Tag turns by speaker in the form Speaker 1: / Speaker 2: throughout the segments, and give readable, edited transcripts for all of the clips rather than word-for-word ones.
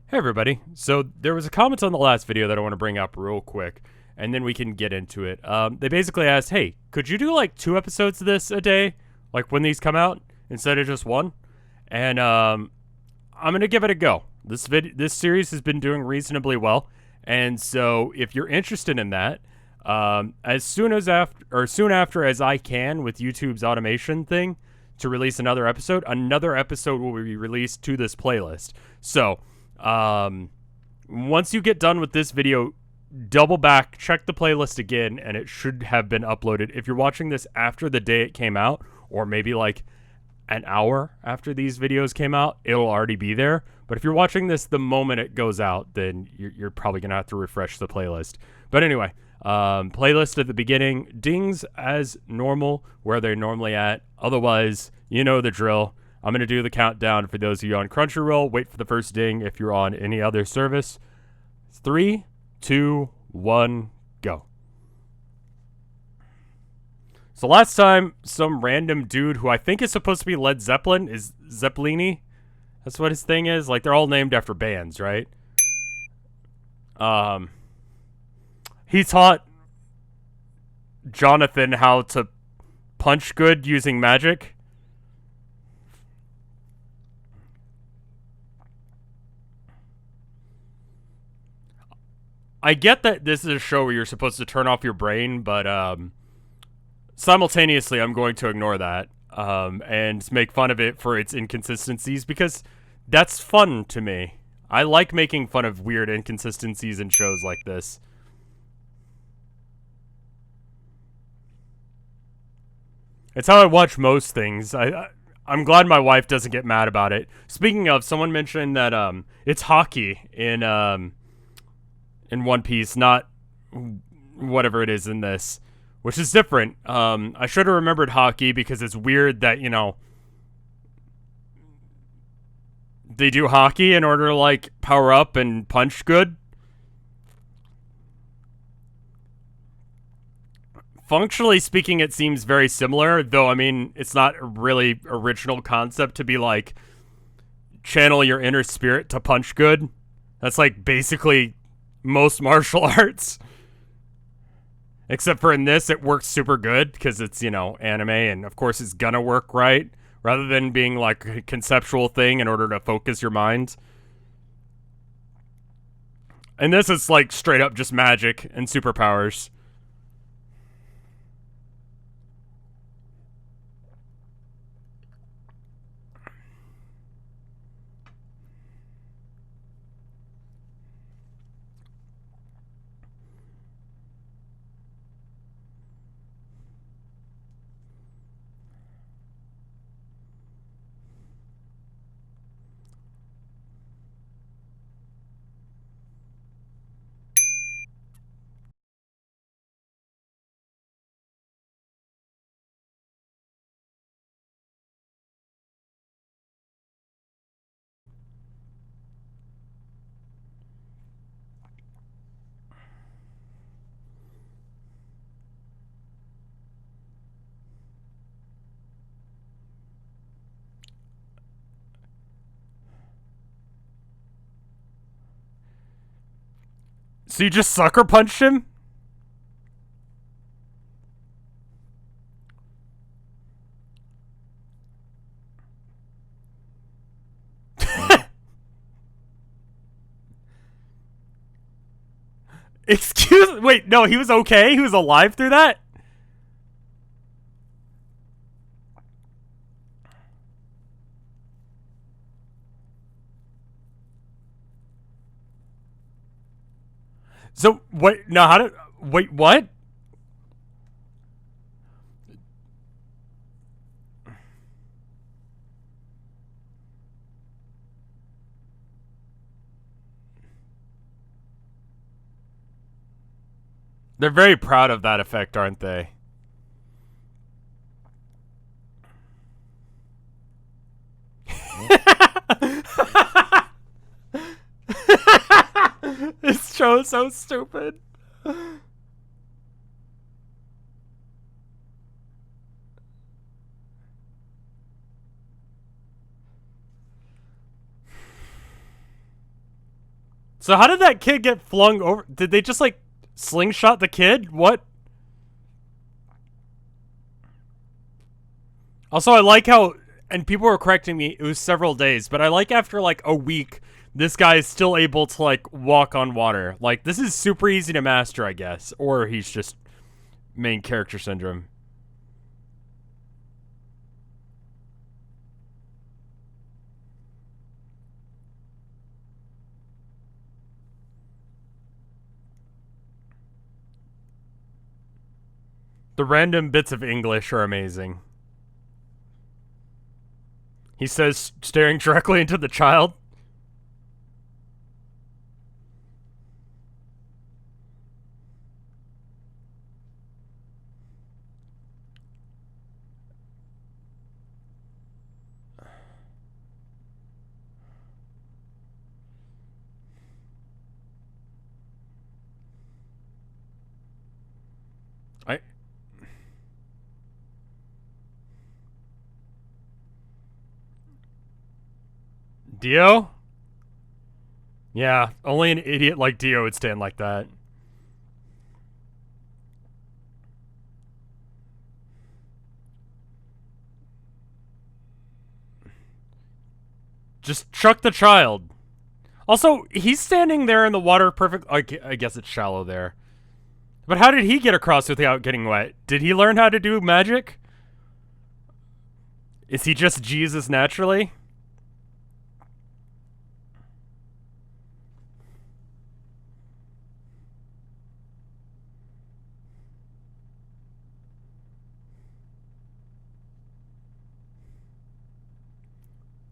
Speaker 1: Hey everybody. So there was a comment on the last video that I want to bring up real quick, and then we can get into it. They basically asked, "Hey, could you do like 2 episodes of this a day, like when these come out, instead of just one?" And I'm gonna give it a go. This series has been doing reasonably well, and so if you're interested in that, soon after as I can with YouTube's automation thing to release another episode will be released to this playlist. So once you get done with this video, double back, check the playlist again, and it should have been uploaded. If you're watching this after the day it came out, or maybe like an hour after these videos came out, it'll already be there. But if you're watching this the moment it goes out, then you're probably gonna have to refresh the playlist. But anyway, playlist at the beginning, dings as normal where they're normally at. Otherwise, you know the drill. I'm going to do the countdown for those of you on Crunchyroll. Wait for the first ding if you're on any other service. 3, 2, 1, go. So last time, some random dude who I think is supposed to be Led Zeppelin, is Zeppelini? That's what his thing is. Like, they're all named after bands, right? He taught Jonathan how to punch good using magic. I get that this is a show where you're supposed to turn off your brain, but simultaneously, I'm going to ignore that and make fun of it for its inconsistencies because that's fun to me. I like making fun of weird inconsistencies in shows like this. It's how I watch most things. I'm glad my wife doesn't get mad about it. Speaking of, someone mentioned that it's hockey in One Piece, not whatever it is in this, which is different. I should have remembered hockey because it's weird that, you know, they do hockey in order to, like, power up and punch good. Functionally speaking, it seems very similar, though, I mean, it's not a really original concept to be, like, channel your inner spirit to punch good. That's, like, basically most martial arts. Except for in this, it works super good because it's, you know, anime, and of course it's gonna work right, rather than being like a conceptual thing in order to focus your mind. And this is like straight up just magic and superpowers. So you just sucker punched him? Excuse, wait, no, he was okay? He was alive through that? So, wait, no, how did, wait, what? They're very proud of that effect, aren't they? This show is so stupid. So how did that kid get flung over? Did they just like slingshot the kid? What? Also, I like how, and people were correcting me, it was several days, but I like after like a week, this guy is still able to like walk on water. Like, this is super easy to master, I guess. Or he's just main character syndrome. The random bits of English are amazing. He says, staring directly into the child. Dio? Yeah, only an idiot like Dio would stand like that. Just chuck the child. Also, he's standing there in the water perfect. I guess it's shallow there. But how did he get across without getting wet? Did he learn how to do magic? Is he just Jesus naturally?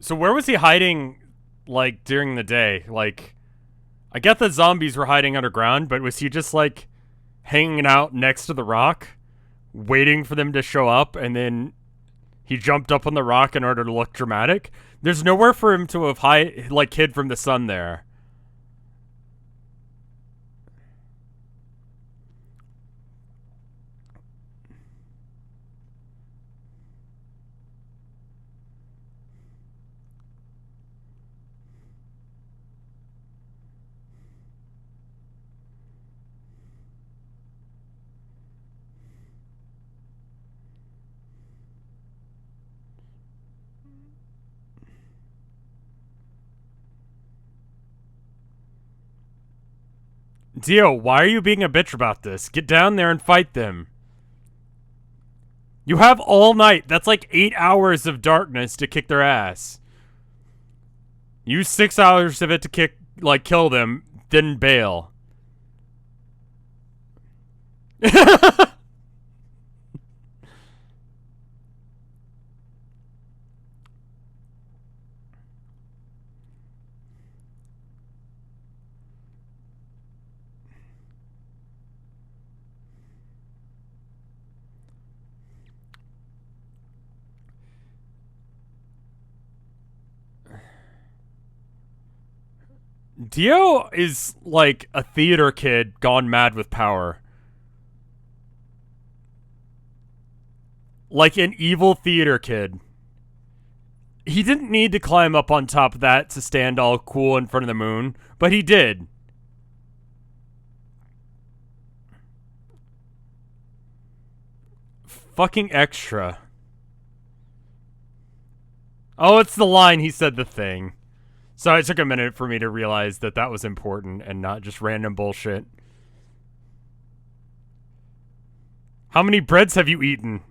Speaker 1: So where was he hiding, like, during the day? Like, I get the zombies were hiding underground, but was he just, like, hanging out next to the rock, waiting for them to show up, and then he jumped up on the rock in order to look dramatic? There's nowhere for him to have hid from the sun there. Dio, why are you being a bitch about this? Get down there and fight them. You have all night. That's like 8 hours of darkness to kick their ass. Use 6 hours of it to kill them, then bail. Dio is like a theater kid gone mad with power. Like an evil theater kid. He didn't need to climb up on top of that to stand all cool in front of the moon, but he did. Fucking extra. Oh, it's the line he said the thing. So it took a minute for me to realize that that was important and not just random bullshit. How many breads have you eaten?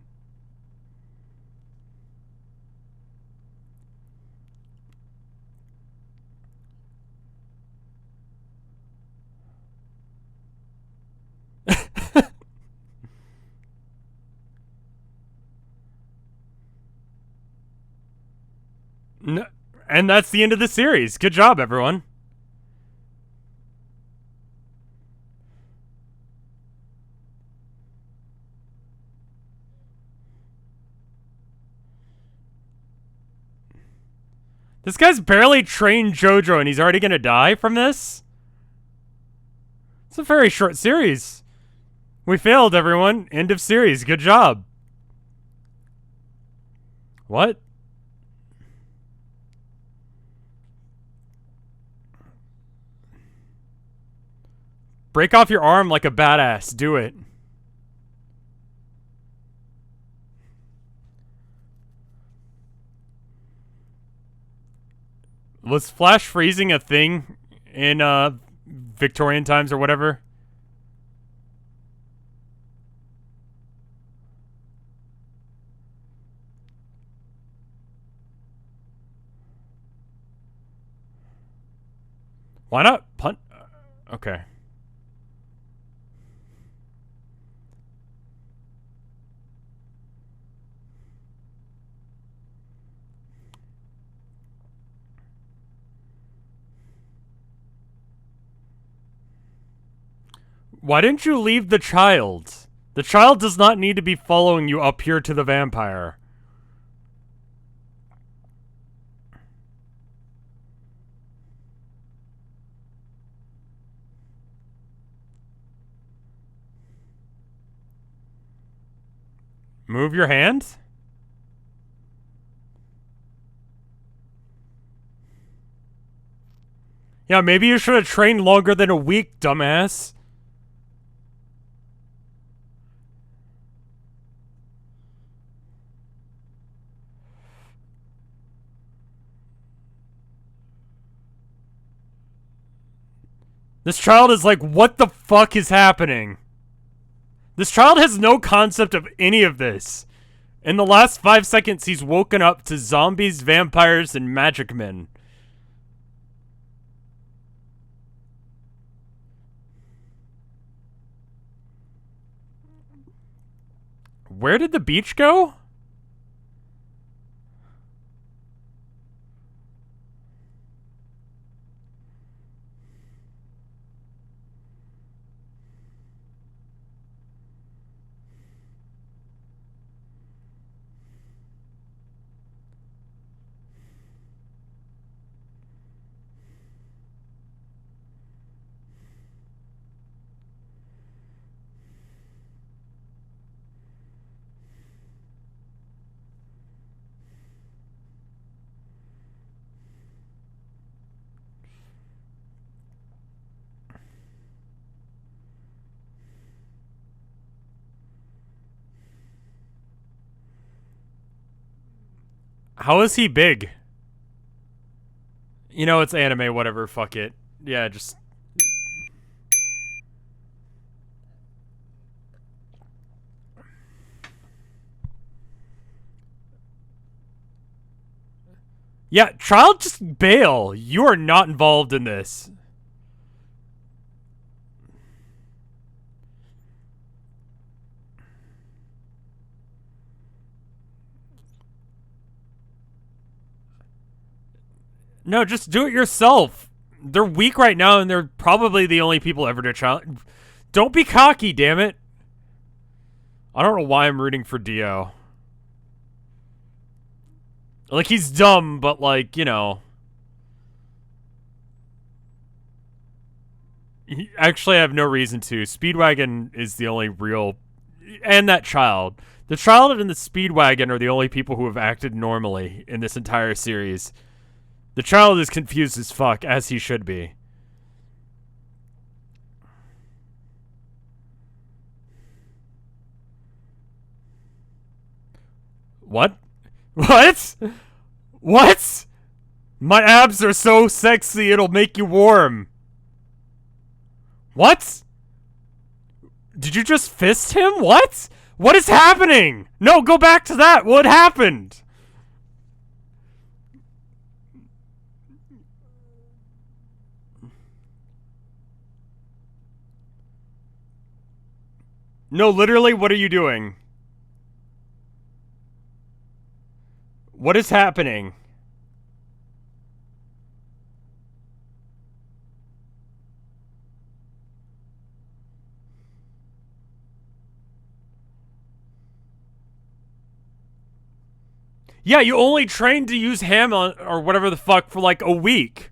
Speaker 1: No, and that's the end of the series. Good job, everyone. This guy's barely trained JoJo and he's already gonna die from this? It's a very short series. We failed, everyone. End of series. Good job. What? Break off your arm like a badass. Do it. Was flash freezing a thing in Victorian times or whatever? Why not punt? Okay. Why didn't you leave the child? The child does not need to be following you up here to the vampire. Move your hand? Yeah, maybe you should have trained longer than a week, dumbass. This child is like, what the fuck is happening? This child has no concept of any of this. In the last 5 seconds, he's woken up to zombies, vampires, and magic men. Where did the beach go? How is he big? You know, it's anime, whatever, fuck it. Yeah, just... Yeah, child, just bail. You are not involved in this. No, just do it yourself. They're weak right now, and they're probably the only people ever to challenge. Don't be cocky, damn it. I don't know why I'm rooting for Dio. Like, he's dumb, but, like, you know. Actually, I have no reason to. Speedwagon is the only real... And that child. The child and the Speedwagon are the only people who have acted normally in this entire series. The child is confused as fuck, as he should be. What? What? What? My abs are so sexy it'll make you warm. What? Did you just fist him? What? What is happening? No, go back to that. What happened? No, literally, what are you doing? What is happening? Yeah, you only trained to use ham on, or whatever the fuck, for like a week.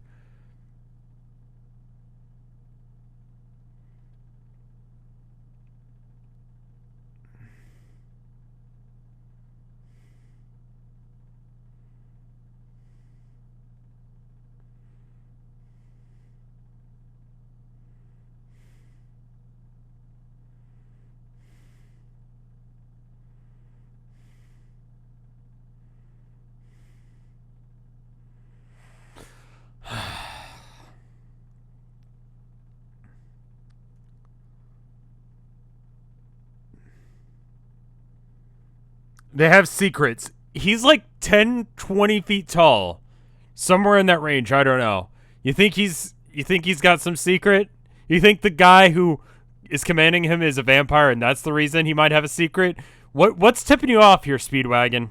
Speaker 1: They have secrets. He's like 10, 20 feet tall. Somewhere in that range, I don't know. You think he's got some secret? You think the guy who is commanding him is a vampire and that's the reason he might have a secret? What's tipping you off here, Speedwagon?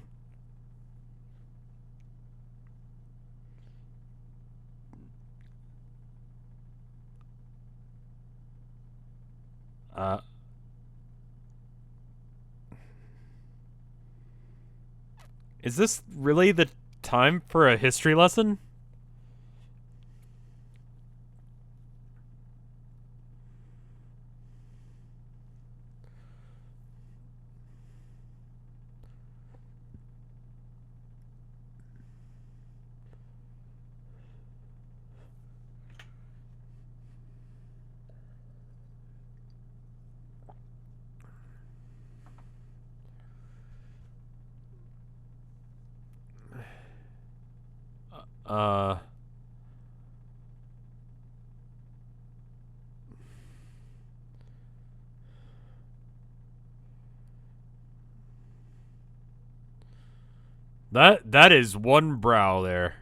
Speaker 1: Is this really the time for a history lesson? Uh... That is one brow there.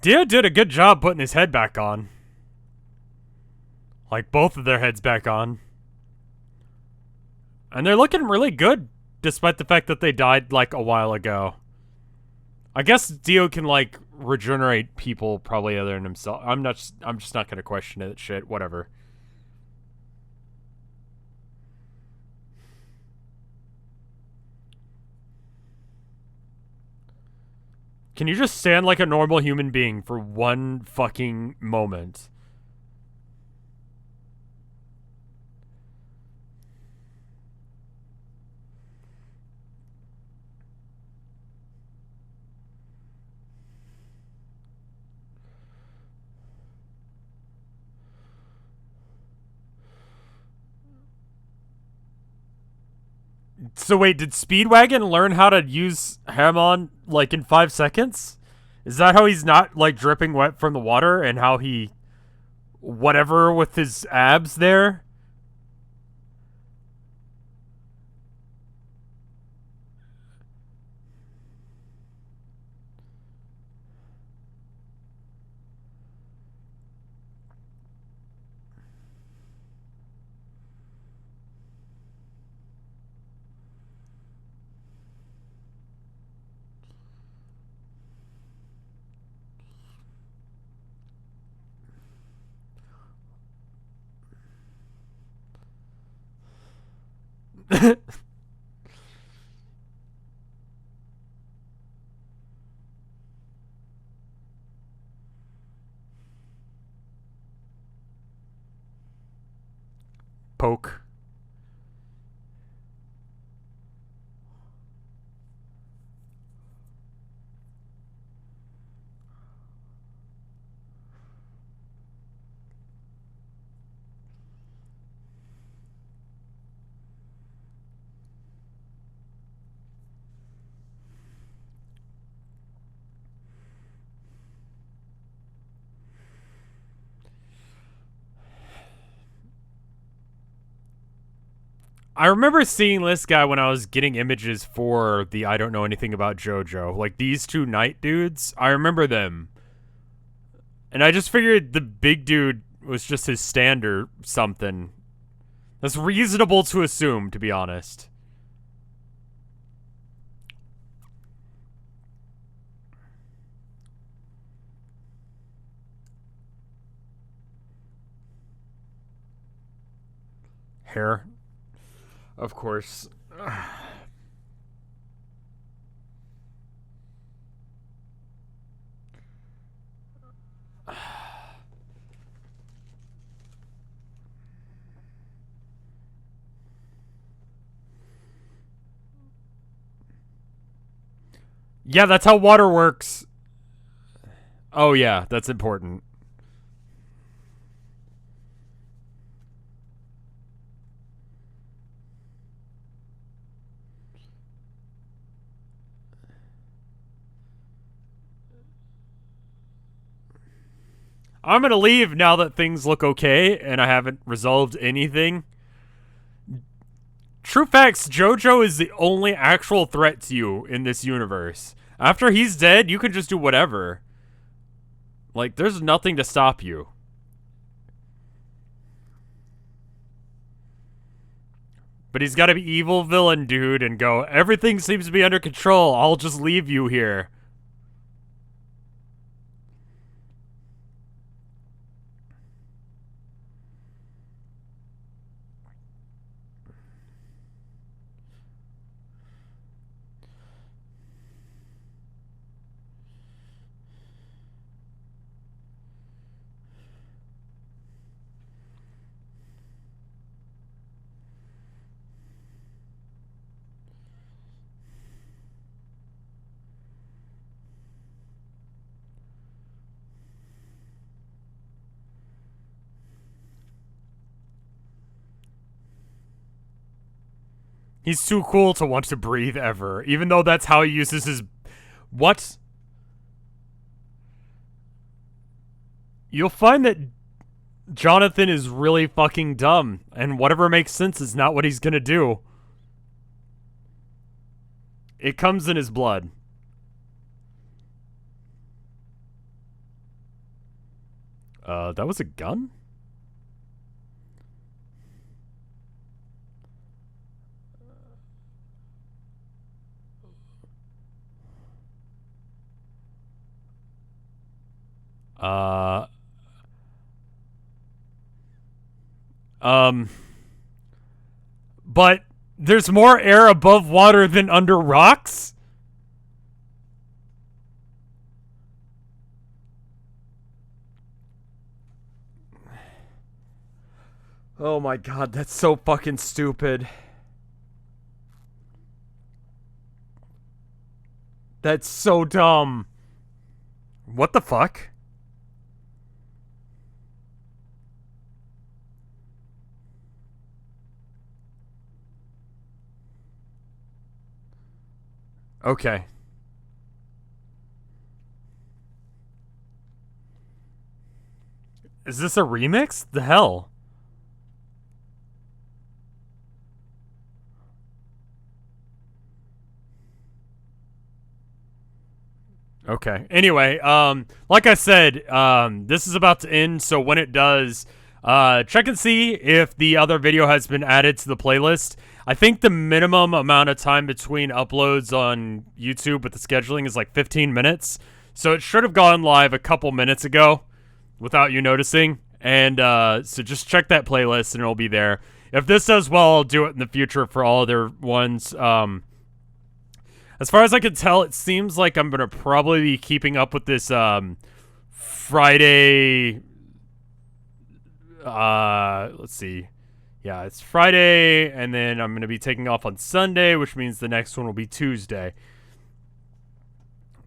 Speaker 1: Dio did a good job putting his head back on. Like, both of their heads back on. And they're looking really good, despite the fact that they died, like, a while ago. I guess Dio can, like, regenerate people probably other than himself. I'm just not gonna question it. Shit, whatever. Can you just stand like a normal human being for one fucking moment? So wait, did Speedwagon learn how to use Hamon, like, in 5 seconds? Is that how he's not, like, dripping wet from the water and how he... whatever with his abs there? Poke. I remember seeing this guy when I was getting images for the I don't know anything about JoJo. Like, these two knight dudes, I remember them. And I just figured the big dude was just his stand or something. That's reasonable to assume, to be honest. Hair. Of course. Yeah, that's how water works. Oh yeah, that's important. I'm gonna leave now that things look okay and I haven't resolved anything. True facts, JoJo is the only actual threat to you in this universe. After he's dead, you can just do whatever. Like, there's nothing to stop you. But he's gotta be evil villain, dude, and go, everything seems to be under control, I'll just leave you here. He's too cool to want to breathe ever, even though that's how he uses his... What? You'll find that Jonathan is really fucking dumb, and whatever makes sense is not what he's gonna do. It comes in his blood. That was a gun? But there's more air above water than under rocks? Oh my god, that's so fucking stupid. That's so dumb. What the fuck? Okay. Is this a remix? The hell? Okay. Anyway, like I said, this is about to end, so when it does, check and see if the other video has been added to the playlist. I think the minimum amount of time between uploads on YouTube with the scheduling is like 15 minutes, so it should have gone live a couple minutes ago without you noticing, and so just check that playlist and it'll be there. If this does well, I'll do it in the future for all other ones. As far as I can tell, it seems like I'm going to probably be keeping up with this Friday. Let's see. Yeah, it's Friday, and then I'm going to be taking off on Sunday, which means the next one will be Tuesday.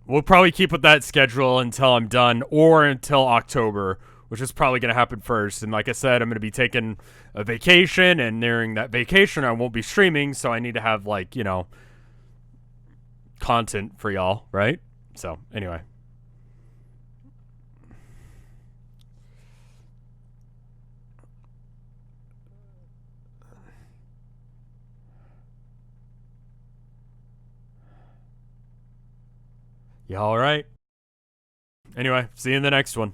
Speaker 1: We'll probably keep with that schedule until I'm done, or until October, which is probably going to happen first. And like I said, I'm going to be taking a vacation, and during that vacation, I won't be streaming, so I need to have, like, you know, content for y'all, right? So anyway, y'all all right? Anyway, see you in the next one.